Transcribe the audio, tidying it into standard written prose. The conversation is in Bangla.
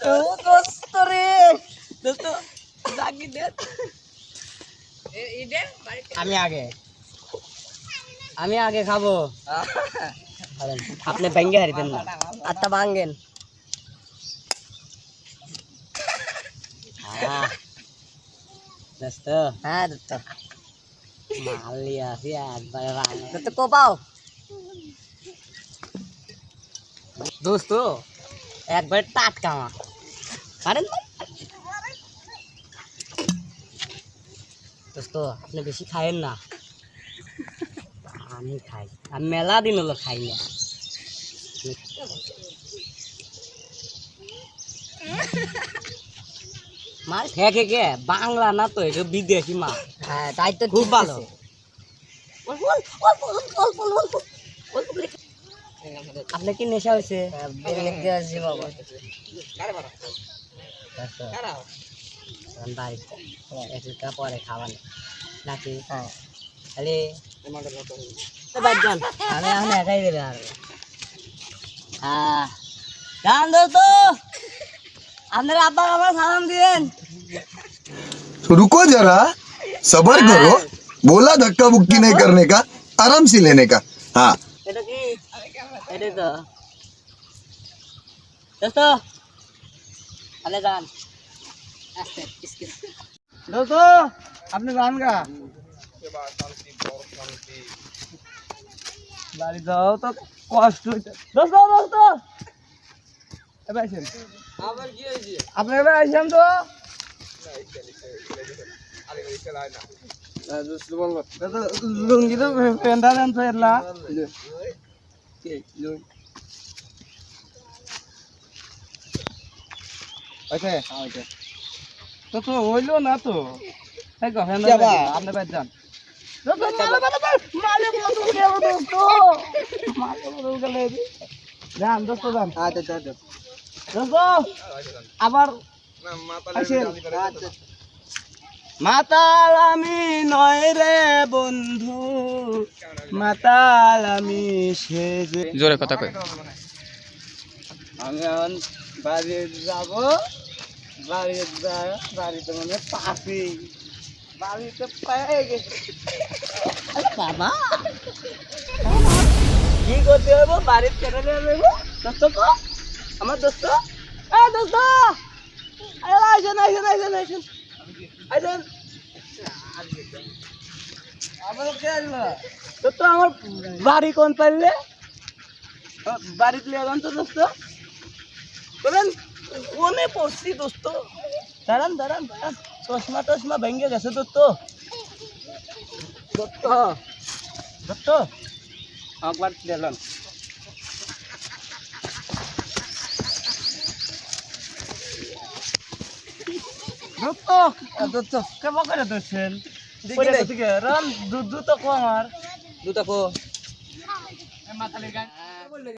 দোস্ত রে দোস্ত জাগি দে আমি আগে খাবো আপনি ভেঙ্গে হারিতেন না আচ্ছা ভাঙ্গেন দোস্ত হ্যাঁ দোস্ত মালি আসি একবার দোস্ত কোপাও দোস্ত একবার টাটকা মা পারেন দোস্ত আপনি বেশি খায়েন না আমি খাই আমি মেলা দিন হলো খাই না মাছ খেয়ে কে বাংলা না তো এটা বিদেশি মাছ হ্যাঁ তাই তো খুব ভালো আপনার কি নেশা হয়েছে বাড়িতে পরে খাওয়ান নাকি খালি আমি এখন একাই দেবে আর জান দোস্ত আপনার আব্বা আমার সালাম দিবেন तो रुको जरा सबर करो बोला धक्का बुक्की नहीं करने का आराम से लेने का हाँ এটা কি এটাই তো দোস্ত আলে যান আস্তে দোস্ত আপনি যান গা বাড়ি যাও তো কষ্ট হইছে দোস্ত দোস্ত এবার আসেন আবার কি হইছে আপনি এবার আসেন তো লুঙ্গি তো প্যান্টা দেন তো এলা তো তো হইলো না তো আপনি বাইর যান আবার মাতাল আমি নয় রে বন্ধু মাতাল আমি সেজে জোরে কথা কই আমি এখন বাড়ি যাব বাড়িতে মানে পাখি বাড়িতে পেয়ে গেছি বাবা কি করতে হইব বাড়িতে কেটে দেবো দোস্ত তো আমার দোস্ত দোস্ত আসেন আসেন আসেন আসেন আসেন তো আমার বাড়ি কোন পারলে বাড়িতে লিয়ে যান তো দোস্ত বলেন কোনে পড়ছি দোস্ত দাঁড়ান দাঁড়ান দাঁড়ান চশমা টশমা ভেঙে গেছে দোস্ত দোস্ত দোস্ত একবার দিলাম দোস্ত দোস্ত কেমন করে ধরছেন রান দুধ তো কো আমার দুধ কো মাতালের গান